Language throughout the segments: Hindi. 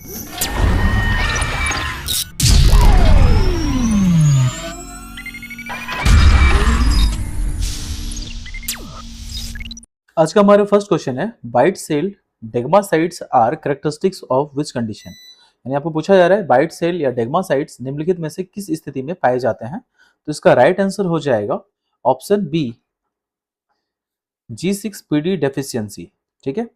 आज का हमारा फर्स्ट क्वेश्चन है, bite cell degmacytes are characteristics of which condition. यानी आपको पूछा जा रहा है बाइट सेल या डेगमासाइट्स निम्नलिखित में से किस स्थिति में पाए जाते हैं। तो इसका राइट आंसर हो जाएगा ऑप्शन बी, G6PD डेफिशिएंसी। ठीक है,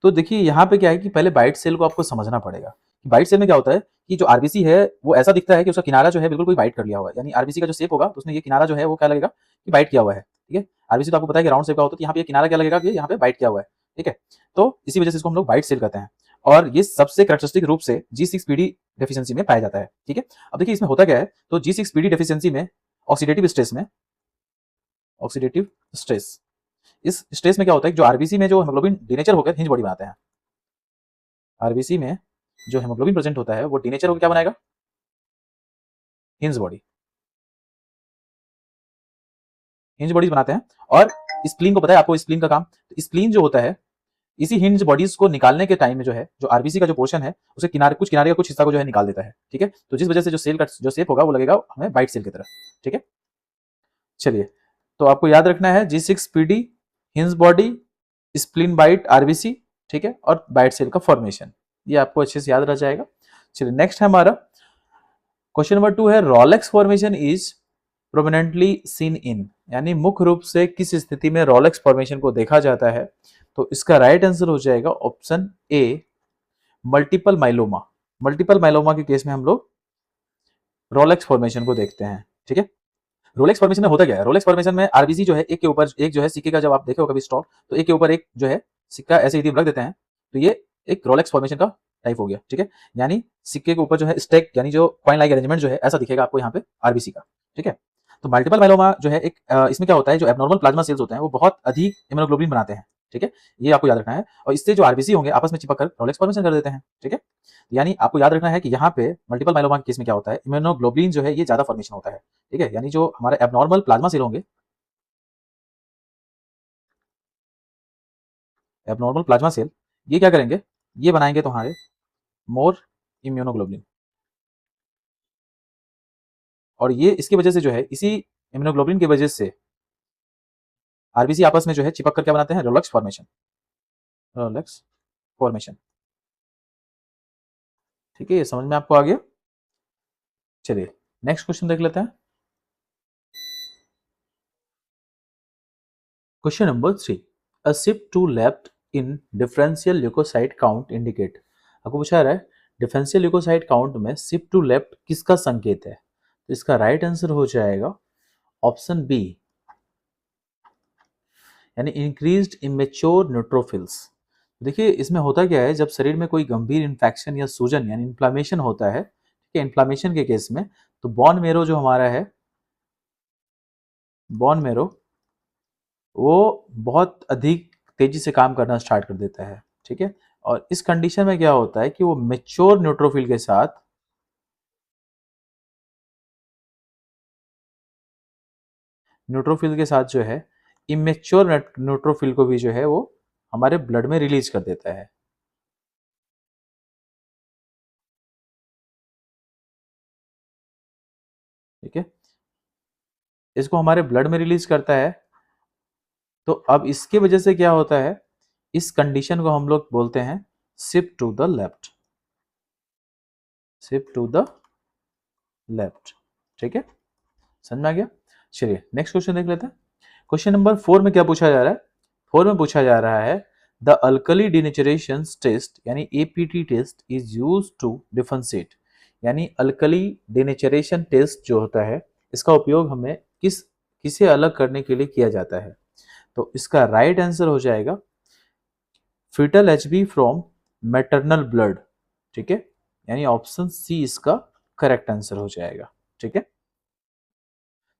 तो देखिए यहाँ पे क्या है कि पहले बाइट सेल को आपको समझना पड़ेगा। बाइट सेल में क्या होता है कि जो आरबीसी है वो ऐसा दिखता है कि उसका किनारा जो है बिल्कुल कोई बाइट कर लिया हुआ है, यानी आरबीसी का जो शेप होगा तो उसमें ये किनारा जो है वो क्या लगेगा कि बाइट किया हुआ है। ठीक है, आरबीसी तो आपको पता है कि राउंड शेप का होता है, तो यहाँ पे ये किनारा क्या लगेगा कि यहाँ पे बाइट किया हुआ है। ठीक है, तो इसी वजह से इसको हम लोग बाइट सेल कहते हैं और ये सबसे कैरेक्टरिस्टिक रूप से G6PD डेफिशिएंसी में पाया जाता है। ठीक है, अब देखिए इसमें होता क्या है, तो G6PD डेफिशिएंसी में ऑक्सीडेटिव स्ट्रेस, इस स्ट्रेस में क्या होता है जो आरबीसी में जो हेमोग्लोबिन डीनेचर होकर हिंज बॉडी बनाते हैं, आरबीसी में जो हेमोग्लोबिन प्रेजेंट होता है वो डीनेचर होकर क्या बनाएगा, हिंज बॉडी, हिंज बॉडीज बनाते हैं। और स्प्लीन को पता है आपको, स्प्लीन का काम, तो स्प्लीन जो होता है इसी हिंज बॉडीज को निकालने के टाइम में जो है जो आरबीसी का जो पोर्शन है उसके किनारे का कुछ हिस्सा को जो है निकाल देता है। ठीक है, तो जिस वजह से जो सेल का जो शेप होगा वो लगेगा हमें बाइट सेल की तरह। ठीक है, चलिए तो आपको याद रखना है G6PD, Heinz body, spleen bite RBC. ठीक है, और बाइट सेल का फॉर्मेशन, ये आपको अच्छे से याद रह जाएगा। चलिए नेक्स्ट है हमारा क्वेश्चन नंबर 2 है, Rolex formation is prominently seen in, यानी मुख्य रूप से किस स्थिति में रोलेक्स फॉर्मेशन को देखा जाता है। तो इसका राइट आंसर हो जाएगा option A, multiple myeloma. Multiple myeloma के केस में हम लोग रोलेक्स फॉर्मेशन को देखते हैं। ठीक है, रोलेक्स फॉर्मेशन में होता क्या है, रोलेक्स फॉर्मेशन में आरबीसी जो है एक के ऊपर एक जो है सिक्के का, जब आप देखे हो कभी स्टॉक, तो एक के ऊपर एक जो है सिक्का ऐसे ही रख देते हैं, तो ये एक रोलेक्स फॉर्मेशन का टाइप हो गया। ठीक है, यानी सिक्के के ऊपर जो है स्टैक, यानी जो कॉइन लाइक अरेंजमेंट जो है ऐसा दिखेगा आपको यहाँ पे आरबीसी का। ठीक है, तो मल्टीपल माइलोमा जो है एक इसमें क्या होता है, जो एबनॉर्मल प्लाज्मा सेल्स होते हैं वो बहुत अधिक इम्यूनोग्लोबुलिन बनाते हैं। ठीक है, ये आपको याद रखना है, और इससे जो आरबीसी होंगे आपस में चिपक कर रोलेक्स फॉर्मेशन कर देते हैं। ठीक है, यानी आपको याद रखना है कि यहाँ पे मल्टीपल माइलोमा के केस में क्या होता है, इम्यूनोग्लोबुलिन जो है ये ज्यादा फॉर्मेशन होता है। ठीक है, यानी जो हमारे एबनॉर्मल प्लाज्मा सेल होंगे, एबनॉर्मल प्लाज्मा सेल ये क्या करेंगे, ये बनाएंगे तुम्हारे मोर इम्यूनोग्लोबुलिन, और ये इसकी वजह से जो है इसी इम्यूनोग्लोबुलिन की वजह से आरबीसी आपस में जो है चिपक कर क्या बनाते हैं, रोलेक्स फॉर्मेशन, रोलेक्स फॉर्मेशन। ठीक है, ये समझ में आपको आ गया। चलिए नेक्स्ट क्वेश्चन देख लेते हैं। Question number 3, a shift to left in differential leukocyte count indicate. आपको पूछा रहा है डिफरेंशियल ल्यूकोसाइट काउंट में शिफ्ट टू लेफ्ट किसका संकेत है। तो इसका राइट आंसर हो जाएगा ऑप्शन बी, यानी इंक्रीज्ड इमेच्योर न्यूट्रोफिल्स। देखिए इसमें होता क्या है, जब शरीर में कोई गंभीर इन्फेक्शन या सूजन यानी इन्फ्लामेशन होता है, ठीक है, इन्फ्लामेशन के केस में तो बोन मेरो जो हमारा है, बोन मेरो वो बहुत अधिक तेजी से काम करना स्टार्ट कर देता है। ठीक है, और इस कंडीशन में क्या होता है कि वो मेच्योर न्यूट्रोफिल के साथ जो है इमेच्योर न्यूट्रोफिल को भी जो है वो हमारे ब्लड में रिलीज कर देता है। ठीक है, इसको हमारे ब्लड में रिलीज करता है, तो अब इसके वजह से क्या होता है, इस कंडीशन को हम लोग बोलते हैं shift to the left, shift to the left. ठीक है, समझ में आ गया। चलिए नेक्स्ट क्वेश्चन देख लेते हैं। क्वेश्चन नंबर 4 में क्या पूछा जा रहा है, 4 में पूछा जा रहा है द अल्कली डिनेचरेशन टेस्ट यानी APT test is use to differentiate, यानी अल्कली डिनेचरेशन टेस्ट जो होता है इसका उपयोग हमें किसे अलग करने के लिए किया जाता है। तो इसका राइट आंसर हो जाएगा foetal Hb from maternal blood. ठीक है, यानी ऑप्शन सी इसका करेक्ट आंसर हो जाएगा। ठीक है,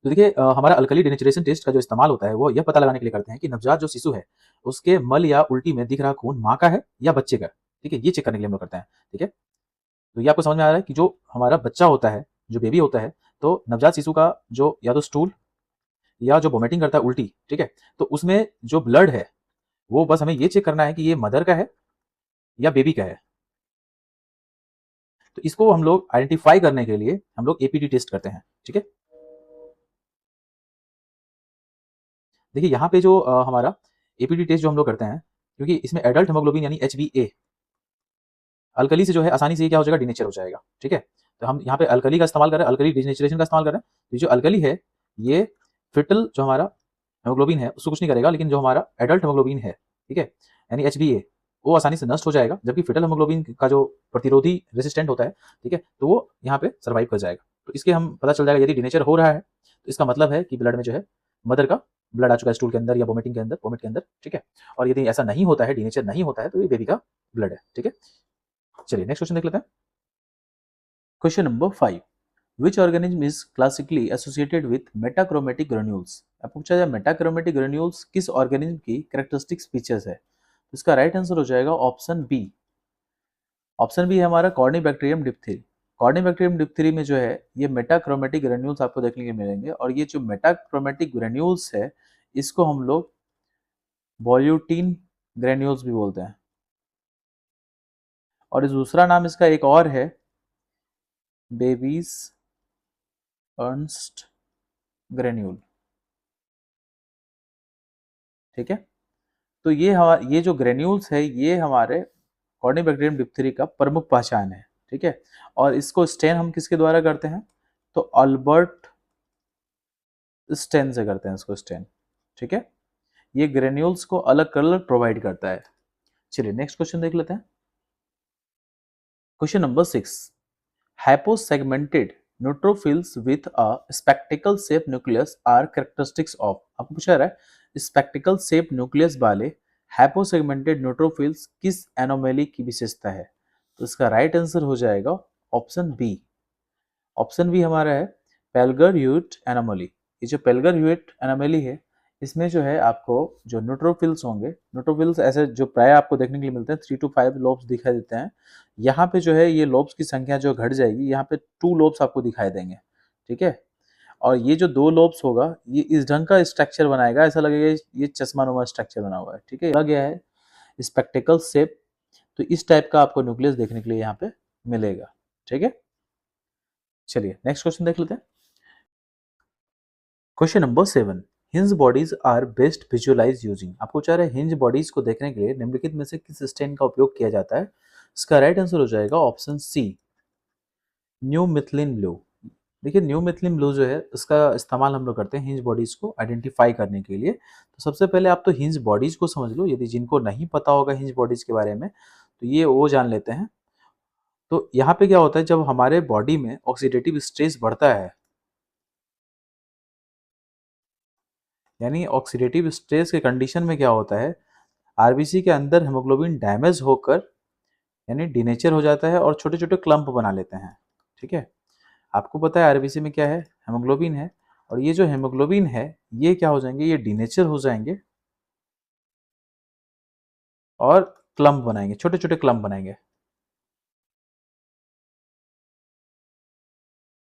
तो देखिए हमारा अल्कली डिनेचरेशन टेस्ट का जो इस्तेमाल होता है वो यह पता लगाने के लिए करते हैं कि नवजात जो शिशु है उसके मल या उल्टी में दिख रहा खून माँ का है या बच्चे का। ठीक है, ये चेक करने के लिए हम लोग करते हैं। ठीक है, तो ये आपको समझ में आ रहा है कि जो हमारा बच्चा होता है, जो बेबी होता है, तो नवजात शिशु का जो या तो स्टूल या जो वोमिटिंग करता है उल्टी, ठीक है, तो उसमें जो ब्लड है वो बस हमें ये चेक करना है कि ये मदर का है या बेबी का है। तो इसको हम लोग आइडेंटिफाई करने के लिए हम लोग एपीटी टेस्ट करते हैं। ठीक है, देखिए यहाँ पे जो हमारा एपीटी टेस्ट जो हम लोग करते हैं, क्योंकि इसमें एडल्ट हेमोग्लोबिन यानी HbA अल्कली से जो है आसानी से क्या हो जाएगा, डिनेचर हो जाएगा। ठीक है, तो हम यहाँ पे अल्कली का इस्तेमाल कर रहे हैं, अल्कली डिनेचरेशन का इस्तेमाल कर रहे हैं। तो जो अल्कली है ये फिटल जो हमारा हेमोग्लोबिन है उसको कुछ नहीं करेगा, लेकिन जो हमारा एडल्ट हेमोग्लोबिन है, ठीक है, यानी HbA, वो आसानी से नष्ट हो जाएगा, जबकि फिटल हेमोग्लोबिन का जो प्रतिरोधी रेसिस्टेंट होता है, ठीक है, तो वो यहाँ पे सर्वाइव कर जाएगा। तो इसके हम पता चल जाएगा यदि डिनेचर हो रहा है तो इसका मतलब है कि ब्लड में जो है मदर का ब्लड आ चुका है स्टूल के अंदर या वोमिटिंग के अंदर, वोमिट के अंदर। ठीक है, और यदि ऐसा नहीं होता है, डिनेचर नहीं होता है, तो ये बेबी का ब्लड है। ठीक है, चलिए नेक्स्ट क्वेश्चन देख लेते हैं। Question number 5, which organism is classically associated with metachromatic granules. आपको पूछा जाए मेटाक्रोमेटिक ग्रेन्यूल्स किस ऑर्गेनिज्म की कैरेक्टरिस्टिक्स फीचर्स है, तो इसका राइट आंसर हो जाएगा ऑप्शन बी। ऑप्शन बी है हमारा कॉर्निबैक्टीरियम डिप्थिरी। कॉर्निबैक्टीरियम डिप्थिरी में जो है ये मेटाक्रोमेटिक ग्रेन्यूल्स आपको देखने के मिलेंगे, और ये जो मेटाक्रोमेटिक ग्रेन्यूल्स है इसको हम लोग वॉल्यूटिन ग्रेन्यूल्स भी बोलते हैं, और इस दूसरा नाम इसका एक और है बेबीज अर्नस्ट ग्रेन्यूल। ठीक है, तो ये जो ग्रेन्यूल्स है ये हमारे कॉर्निबैक्टीरियम डिप्थीरी का प्रमुख पहचान है। ठीक है, और इसको स्टेन हम किसके द्वारा करते हैं, तो अल्बर्ट स्टेन से करते हैं इसको स्टेन। ठीक है, ये ग्रेन्यूल्स को अलग कलर प्रोवाइड करता है। चलिए नेक्स्ट क्वेश्चन देख लेते हैं। Question number 6, hyposegmented neutrophils with a spectacle shape nucleus are characteristics of. आपको पूछा रहा है स्पेक्टिकल शेप न्यूक्लियस वाले हाइपोसेगमेंटेड न्यूट्रोफिल्स किस एनोमली की विशेषता है, तो इसका राइट आंसर हो जाएगा ऑप्शन बी। ऑप्शन बी हमारा है पेल्गर ह्यूट एनोमली। ये जो पेल्गर ह्यूट एनोमली है इसमें जो है आपको जो न्यूट्रोफिल्स होंगे, न्यूट्रोफिल्स ऐसे जो प्राय आपको देखने के लिए मिलते हैं 3 to 5 लोब्स दिखाई देते हैं। यहाँ पे जो है ये लोब्स की संख्या जो घट जाएगी, यहाँ पे 2 लोब्स आपको दिखाई देंगे। ठीक है, और ये जो 2 लोब्स होगा ये इस ढंग का स्ट्रक्चर बनाएगा, ऐसा लगेगा ये चश्मा नुमा स्ट्रक्चर बना हुआ है। ठीक है, गया है स्पेक्टिकल शेप, तो इस टाइप का आपको न्यूक्लियस देखने के लिए यहाँ पे मिलेगा। ठीक है, चलिए नेक्स्ट क्वेश्चन देख लेते हैं। Question number 7, Heinz bodies are best visualise using. आपको चाह रहा है हिंज बॉडीज को देखने के लिए निम्नलिखित में से किस स्टेन का उपयोग किया जाता है, इसका राइट आंसर हो जाएगा option C, new methylene blue. देखिए न्यू मिथिलिन ब्लू जो है उसका इस्तेमाल हम लोग करते हैं हिंज बॉडीज को आइडेंटिफाई करने के लिए। तो सबसे पहले आप तो हिंज बॉडीज को समझ लो, यदि जिनको नहीं पता होगा हिंज बॉडीज के बारे में तो ये वो जान लेते हैं। तो यहाँ पे क्या होता है, जब हमारे बॉडी में ऑक्सीडेटिव स्ट्रेस बढ़ता है, यानी ऑक्सीडेटिव स्ट्रेस के कंडीशन में क्या होता है, आरबीसी के अंदर हेमोग्लोबिन डैमेज होकर यानी डिनेचर हो जाता है और छोटे छोटे क्लम्प बना लेते हैं। ठीक है, आपको पता है आरबीसी में क्या है, हेमोग्लोबिन है, और ये जो हेमोग्लोबिन है ये क्या हो जाएंगे, ये डिनेचर हो जाएंगे और क्लम्प बनाएंगे, छोटे छोटे क्लम्प बनाएंगे।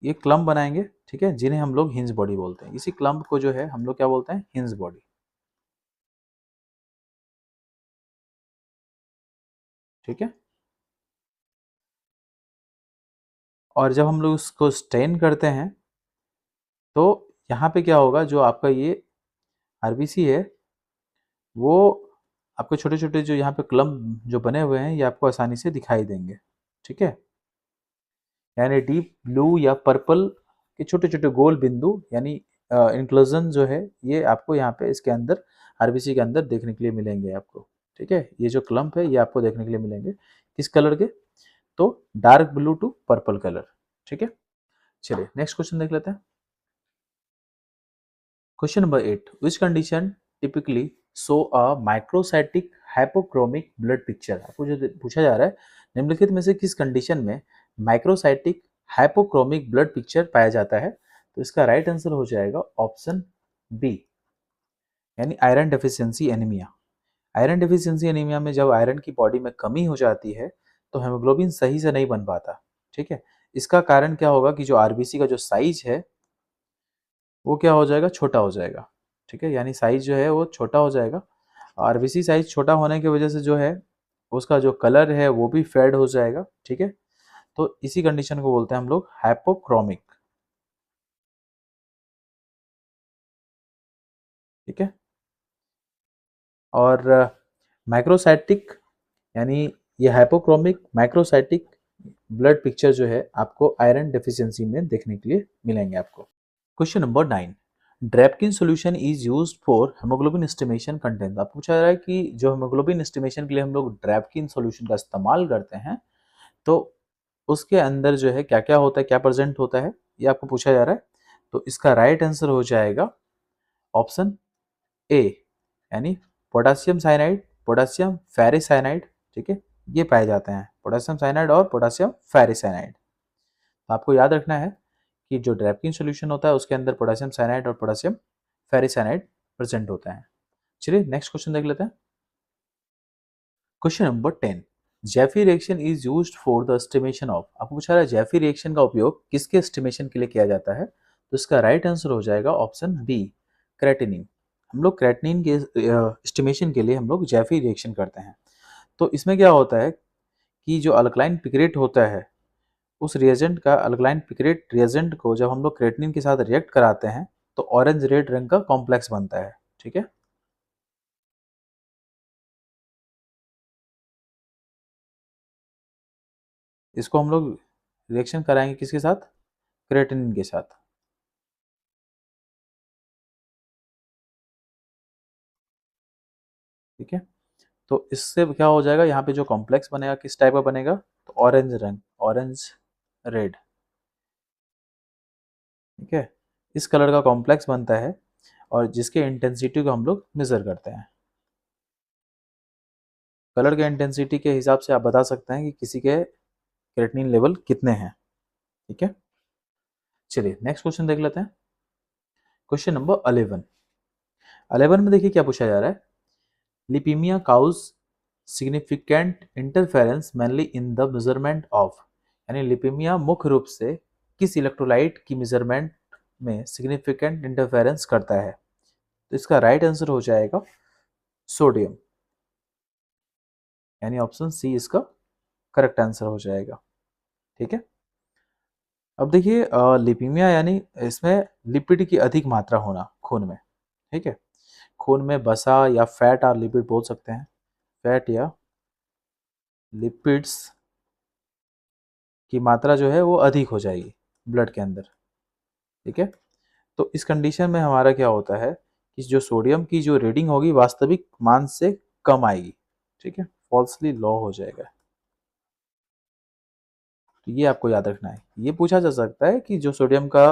ये क्लम्प बनाएंगे, ठीक है, जिन्हें हम लोग हिंज बॉडी बोलते हैं। इसी क्लम्प को जो है हम लोग क्या बोलते हैं, हिंज बॉडी। ठीक है, और जब हम लोग उसको स्टेन करते हैं तो यहाँ पे क्या होगा, जो आपका ये आरबीसी है वो आपके छोटे छोटे जो यहाँ पे क्लम्प जो बने हुए हैं ये आपको आसानी से दिखाई देंगे। ठीक है, यानी डीप ब्लू या पर्पल के छोटे छोटे गोल बिंदु यानी इंक्लूजन जो है ये आपको यहाँ पे इसके अंदर आरबीसी के अंदर देखने के लिए मिलेंगे आपको। ठीक है, ये जो क्लम्प है ये आपको देखने के लिए मिलेंगे किस कलर के, तो dark blue to purple colour. ठीक है, चलिए नेक्स्ट क्वेश्चन देख लेते हैं। Question number 8, which condition typically show a microcytic hypochromic blood picture. आपको जो पूछा जा रहा है निम्नलिखित में से किस कंडीशन में माइक्रोसाइटिक हाइपोक्रोमिक ब्लड पिक्चर पाया जाता है, तो इसका राइट आंसर हो जाएगा ऑप्शन बी, यानी iron deficiency anaemia. Iron deficiency anaemia में जब आयरन की बॉडी में कमी हो जाती है तो हेमोग्लोबिन सही से नहीं बन पाता। ठीक है, इसका कारण क्या होगा कि जो आरबीसी का जो साइज है वो क्या हो जाएगा, छोटा हो जाएगा। ठीक है, यानी साइज जो है वो छोटा हो जाएगा। आरबीसी साइज छोटा होने की वजह से जो है उसका जो कलर है वो भी फेड हो जाएगा। ठीक है, तो इसी कंडीशन को बोलते हैं हम लोग हाइपोक्रोमिक। ठीक है। और माइक्रोसाइटिक यानी ये हाइपोक्रोमिक माइक्रोसाइटिक ब्लड पिक्चर जो है आपको आयरन डेफिशिएंसी में देखने के लिए मिलेंगे आपको। Question number 9, Drabkin solution is used for haemoglobin estimation content. आपको पूछा जा रहा है कि जो हेमोग्लोबिन एस्टिमेशन के लिए हम लोग ड्रैपकिन सॉल्यूशन का इस्तेमाल करते हैं, तो उसके अंदर जो है क्या क्या होता है, क्या प्रेजेंट होता है, ये आपको पूछा जा रहा है। तो इसका राइट आंसर हो जाएगा ऑप्शन ए, यानी पोटेशियम साइनाइड, पोटेशियम फेरिसाइनाइड। ठीक है, ये पाए जाते हैं, पोटेशियम साइनाइड और पोटेशियम फेरिसाइनाइड। तो आपको याद रखना है कि जो ड्रैपकिन सॉल्यूशन होता है उसके अंदर पोटेशियम साइनाइड और पोटेशियम फेरिसाइनाइड प्रेजेंट होते हैं। चलिए नेक्स्ट क्वेश्चन देख लेते हैं। Question number 10, Jaffe reaction is used for the estimation of. आपको पूछा रहा है जैफी रिएक्शन का उपयोग किसके एस्टिमेशन के लिए किया जाता है, तो इसका राइट आंसर हो जाएगा ऑप्शन बी, क्रेटिनिन। हम लोग क्रेटिनिन के एस्टिमेशन के लिए हम लोग जैफी रिएक्शन करते हैं। तो इसमें क्या होता है कि जो अल्कलाइन पिक्रेट होता है, उस रिएजेंट का अल्कलाइन पिक्रेट रिएजेंट को जब हम लोग क्रेटिनिन के साथ रिएक्ट कराते हैं तो ऑरेंज रेड रंग का कॉम्प्लेक्स बनता है। ठीक है, इसको हम लोग रिएक्शन कराएंगे किसके साथ, क्रेटिनिन के साथ। ठीक है, तो इससे क्या हो जाएगा, यहाँ पे जो कॉम्प्लेक्स बनेगा किस टाइप का बनेगा, तो ऑरेंज रंग, ऑरेंज रेड। ठीक है, इस कलर का कॉम्प्लेक्स बनता है और जिसके इंटेंसिटी को हम लोग मेजर करते हैं। कलर के इंटेंसिटी के हिसाब से आप बता सकते हैं कि किसी के क्रेटिनिन लेवल कितने हैं। ठीक है, चलिए नेक्स्ट क्वेश्चन देख लेते हैं। क्वेश्चन नंबर 11, 11 में देखिए क्या पूछा जा रहा है, lipaemia causes significant interference mainly in the measurement of. यानी लिपीमिया मुख्य रूप से किस इलेक्ट्रोलाइट की मेजरमेंट में सिग्निफिकेंट इंटरफेरेंस करता है, तो इसका राइट आंसर हो जाएगा सोडियम, यानी ऑप्शन सी इसका करेक्ट आंसर हो जाएगा। ठीक है, अब देखिए लिपीमिया यानी इसमें लिपिड की अधिक मात्रा होना खून में। ठीक है, खून में बसा या फैट और लिपिड बोल सकते हैं, फैट या लिपिड्स की मात्रा जो है वो अधिक हो जाएगी ब्लड के अंदर। ठीक है, तो इस कंडीशन में हमारा क्या होता है कि जो सोडियम की जो रीडिंग होगी वास्तविक मान से कम आएगी। ठीक है, फॉल्सली लो हो जाएगा। तो ये आपको याद रखना है। ये पूछा जा सकता है कि जो सोडियम का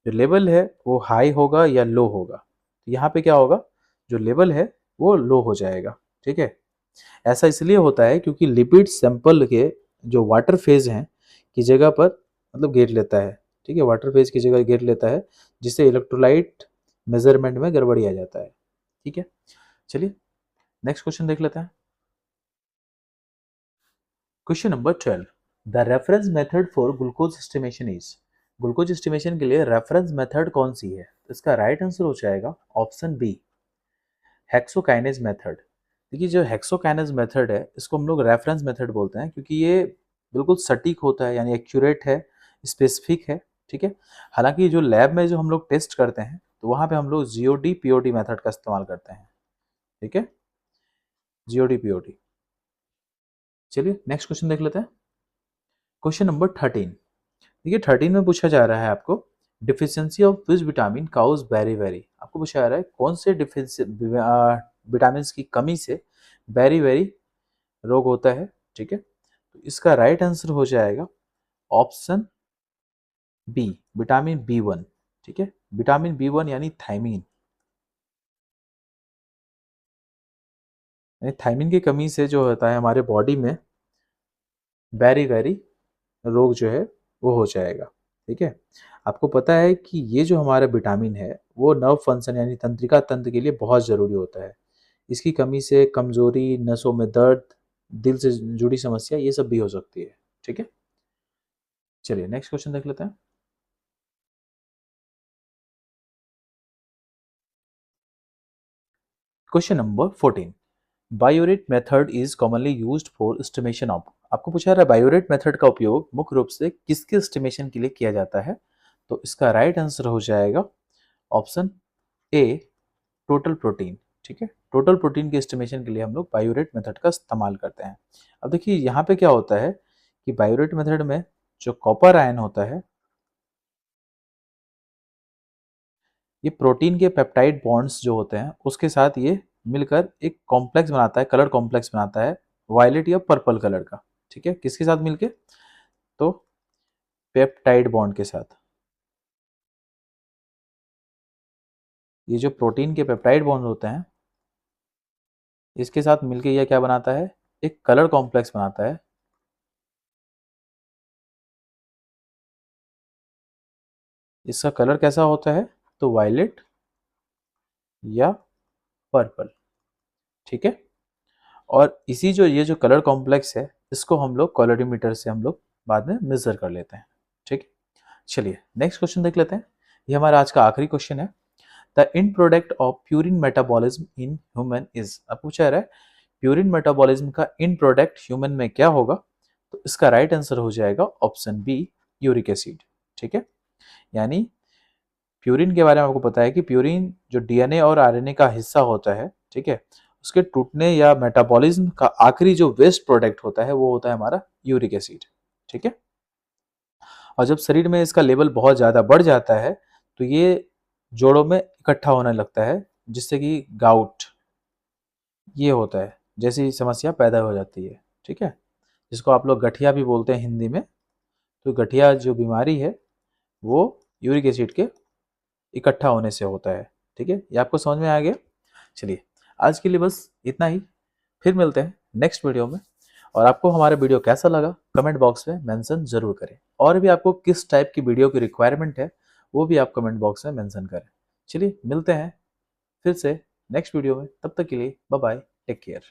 जो लेवल है वो हाई होगा या लो होगा, तो यहाँ पे क्या होगा, जो लेवल है वो लो हो जाएगा। ठीक है, ऐसा इसलिए होता है क्योंकि लिपिड सैंपल के जो वाटर फेज हैं की जगह पर मतलब घेर लेता है। ठीक है, वाटर फेज की जगह घेर लेता है, जिससे इलेक्ट्रोलाइट मेजरमेंट में गड़बड़ी आ जाता है। ठीक है, चलिए नेक्स्ट क्वेश्चन देख लेते हैं। Question number 12, the reference method for glucose estimation is. Glucose estimation के लिए रेफरेंस मेथड कौन सी है, तो इसका राइट आंसर हो जाएगा ऑप्शन बी, हेक्सोकाइनेज मेथड। देखिए जो हेक्सोकाइनेज मेथड है इसको हम लोग रेफरेंस मेथड बोलते हैं क्योंकि ये बिल्कुल सटीक होता है, यानी एक्यूरेट है, स्पेसिफिक है। ठीक है, हालांकि जो लैब में जो हम लोग टेस्ट करते हैं तो वहाँ पे हम लोग जीओडी पीओडी मेथड का इस्तेमाल करते हैं। ठीक है, जीओडी पीओडी। चलिए नेक्स्ट क्वेश्चन देख लेते हैं। क्वेश्चन नंबर 13, देखिए 13 में पूछा जा रहा है आपको, deficiency of which vitamin cause beriberi. आपको पूछा जा रहा है कौन से विटामिन की कमी से बेरी बेरी रोग होता है। ठीक है, तो इसका राइट आंसर हो जाएगा ऑप्शन बी, विटामिन बी 1। ठीक है, विटामिन बी 1 यानी थायमीन, यानी थायमीन की कमी से जो होता है हमारे बॉडी में बेरी बेरी रोग जो है वो हो जाएगा। ठीक है, आपको पता है कि ये जो हमारा विटामिन है वो नर्व फंक्शन यानी तंत्रिका तंत्र के लिए बहुत ज़रूरी होता है। इसकी कमी से कमजोरी, नसों में दर्द, दिल से जुड़ी समस्या ये सब भी हो सकती है। ठीक है, चलिए नेक्स्ट क्वेश्चन देख लेते हैं। Question number 14, biuret method is commonly used for estimation of. आपको पूछा जा रहा है बायोरेट मेथड का उपयोग मुख्य रूप से किसके एस्टिमेशन के लिए किया जाता है? तो इसका राइट आंसर हो जाएगा ऑप्शन ए, टोटल प्रोटीन। ठीक है, टोटल प्रोटीन के एस्टिमेशन के लिए हम लोग बायोरेट मेथड का इस्तेमाल करते हैं। अब देखिए यहाँ पे क्या होता है कि बायोरेट मेथड में जो कॉपर आयन होता है, ये प्रोटीन के पेप्टाइड बॉन्ड्स जो होते हैं उसके साथ ये मिलकर एक कॉम्प्लेक्स बनाता है, कलर कॉम्प्लेक्स बनाता है वायलेट या पर्पल कलर का। ठीक है, किसके साथ मिलके? तो पेप्टाइड बॉन्ड के साथ। ये जो प्रोटीन के पेप्टाइड बॉन्ड होते हैं इसके साथ मिलके यह क्या बनाता है? एक कलर कॉम्प्लेक्स बनाता है। इसका कलर कैसा होता है? तो वायलेट या पर्पल। ठीक है, और इसी जो ये जो कलर कॉम्प्लेक्स है इसको हम लोग कॉलोरीमीटर से हम लोग बाद में मेजर कर लेते हैं। ठीक है, चलिए नेक्स्ट क्वेश्चन देख लेते हैं। ये हमारा आज का आखिरी क्वेश्चन है। The end product of purine metabolism in human is. अब पूछा रहा है प्यूरिन मेटाबॉलिज्म का इन प्रोडक्ट ह्यूमन में क्या होगा? तो इसका राइट आंसर हो जाएगा ऑप्शन बी, यूरिक एसिड। ठीक है, यानी प्यूरिन के बारे में आपको पता है कि प्यूरिन जो डीएनए और आरएनए का हिस्सा होता है, ठीक है, उसके टूटने या मेटाबॉलिज्म का आखिरी जो वेस्ट प्रोडक्ट होता है वो होता है हमारा यूरिक एसिड। ठीक है, और जब शरीर में इसका लेवल बहुत ज़्यादा बढ़ जाता है तो ये जोड़ों में इकट्ठा होने लगता है, जिससे कि गाउट ये होता है, जैसी समस्या पैदा हो जाती है। ठीक है, जिसको आप लोग गठिया भी बोलते हैं हिंदी में। तो गठिया जो बीमारी है वो यूरिक एसिड के इकट्ठा होने से होता है। ठीक है, ये आपको समझ में आ गया? चलिए आज के लिए बस इतना ही, फिर मिलते हैं नेक्स्ट वीडियो में। और आपको हमारा वीडियो कैसा लगा कमेंट बॉक्स में मेंशन जरूर करें, और भी आपको किस टाइप की वीडियो की रिक्वायरमेंट है वो भी आप कमेंट बॉक्स में मेंशन करें। चलिए मिलते हैं फिर से नेक्स्ट वीडियो में, तब तक के लिए बाय बाय, टेक केयर।